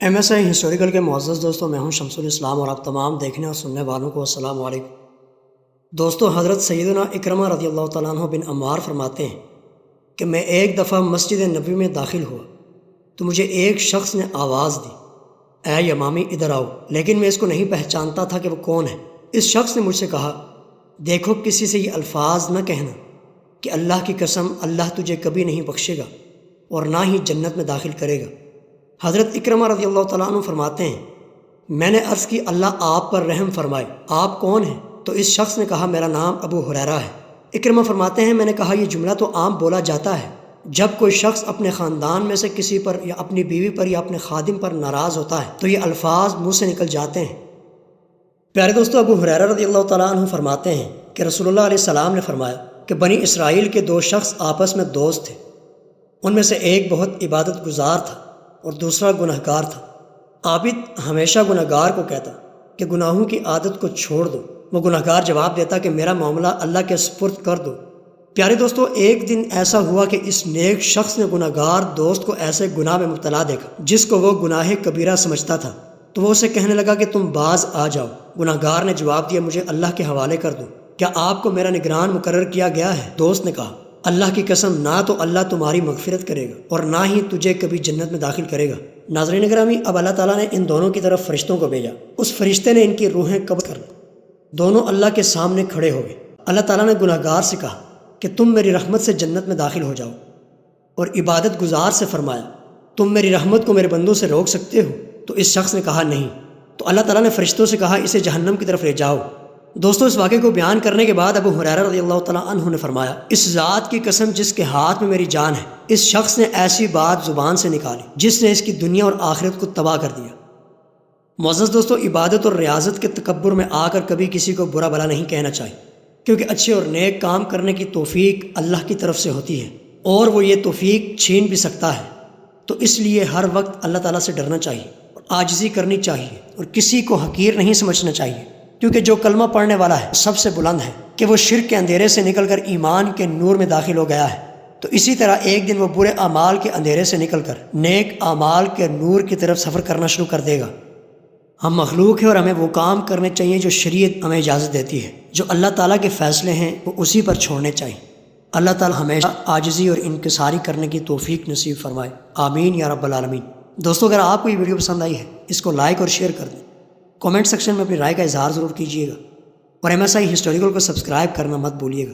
MSI historical کے معزز دوستوں، میں ہوں شمس الاسلام اور آپ تمام دیکھنے اور سننے والوں کو السلام علیکم۔ دوستو، حضرت سیدنا اکرمہ رضی اللہ تعالیٰ عنہ بن عمار فرماتے ہیں کہ میں ایک دفعہ مسجد نبوی میں داخل ہوا تو مجھے ایک شخص نے آواز دی، اے یمامی ادھر آؤ، لیکن میں اس کو نہیں پہچانتا تھا کہ وہ کون ہے۔ اس شخص نے مجھ سے کہا، دیکھو کسی سے یہ الفاظ نہ کہنا کہ اللہ کی قسم اللہ تجھے کبھی نہیں بخشے گا اور نہ ہی جنت میں داخل کرے گا۔ حضرت اکرمہ رضی اللہ تعالیٰ عنہ فرماتے ہیں، میں نے عرض کی اللہ آپ پر رحم فرمائے، آپ کون ہیں؟ تو اس شخص نے کہا، میرا نام ابو ہریرہ ہے۔ اکرمہ فرماتے ہیں، میں نے کہا یہ جملہ تو عام بولا جاتا ہے جب کوئی شخص اپنے خاندان میں سے کسی پر یا اپنی بیوی پر یا اپنے خادم پر ناراض ہوتا ہے تو یہ الفاظ منہ سے نکل جاتے ہیں۔ پیارے دوستو، ابو ہریرہ رضی اللہ تعالیٰ عنہ فرماتے ہیں کہ رسول اللہ علیہ السلام نے فرمایا کہ بنی اسرائیل کے دو شخص آپس میں دوست تھے، ان میں سے ایک بہت عبادت گزار تھا اور دوسرا گنہگار تھا۔ عابد ہمیشہ گنہگار کو کہتا کہ گناہوں کی عادت کو چھوڑ دو، وہ گنہگار جواب دیتا کہ میرا معاملہ اللہ کے سپرد کر دو۔ پیارے دوستو، ایک دن ایسا ہوا کہ اس نیک شخص نے گنہگار دوست کو ایسے گناہ میں مبتلا دیکھا جس کو وہ گناہ کبیرہ سمجھتا تھا، تو وہ اسے کہنے لگا کہ تم باز آ جاؤ۔ گنہگار نے جواب دیا، مجھے اللہ کے حوالے کر دو، کیا آپ کو میرا نگران مقرر کیا گیا ہے؟ دوست نے کہا، اللہ کی قسم نہ تو اللہ تمہاری مغفرت کرے گا اور نہ ہی تجھے کبھی جنت میں داخل کرے گا۔ ناظرین گرامی، اب اللہ تعالیٰ نے ان دونوں کی طرف فرشتوں کو بھیجا۔ اس فرشتے نے ان کی روحیں قبض کر لی، دونوں اللہ کے سامنے کھڑے ہو گئے۔ اللہ تعالیٰ نے گنہگار سے کہا کہ تم میری رحمت سے جنت میں داخل ہو جاؤ، اور عبادت گزار سے فرمایا تم میری رحمت کو میرے بندوں سے روک سکتے ہو؟ تو اس شخص نے کہا نہیں۔ تو اللہ تعالیٰ نے فرشتوں سے کہا اسے جہنم کی طرف لے جاؤ۔ دوستو، اس واقعے کو بیان کرنے کے بعد ابو ہریرہ رضی اللہ تعالیٰ عنہ نے فرمایا، اس ذات کی قسم جس کے ہاتھ میں میری جان ہے، اس شخص نے ایسی بات زبان سے نکالی جس نے اس کی دنیا اور آخرت کو تباہ کر دیا۔ معزز دوستو، عبادت اور ریاضت کے تکبر میں آ کر کبھی کسی کو برا بھلا نہیں کہنا چاہیے، کیونکہ اچھے اور نیک کام کرنے کی توفیق اللہ کی طرف سے ہوتی ہے اور وہ یہ توفیق چھین بھی سکتا ہے۔ تو اس لیے ہر وقت اللہ تعالیٰ سے ڈرنا چاہیے اور عاجزی کرنی چاہیے اور کسی کو حقیر نہیں سمجھنا چاہیے، کیونکہ جو کلمہ پڑھنے والا ہے سب سے بلند ہے کہ وہ شرک کے اندھیرے سے نکل کر ایمان کے نور میں داخل ہو گیا ہے۔ تو اسی طرح ایک دن وہ برے اعمال کے اندھیرے سے نکل کر نیک اعمال کے نور کی طرف سفر کرنا شروع کر دے گا۔ ہم مخلوق ہیں اور ہمیں وہ کام کرنے چاہیے جو شریعت ہمیں اجازت دیتی ہے، جو اللہ تعالیٰ کے فیصلے ہیں وہ اسی پر چھوڑنے چاہیے۔ اللہ تعالیٰ ہمیشہ عاجزی اور انکساری کرنے کی توفیق نصیب فرمائے، آمین یا رب العالمین۔ دوستو، اگر آپ کو یہ ویڈیو پسند آئی ہے اس کو لائک اور شیئر کر دیں، کامنٹ سیکشن میں اپنی رائے کا اظہار ضرور کیجیے گا، اور MSI ہسٹوریکل کو سبسکرائب کرنا مت بھولیے گا۔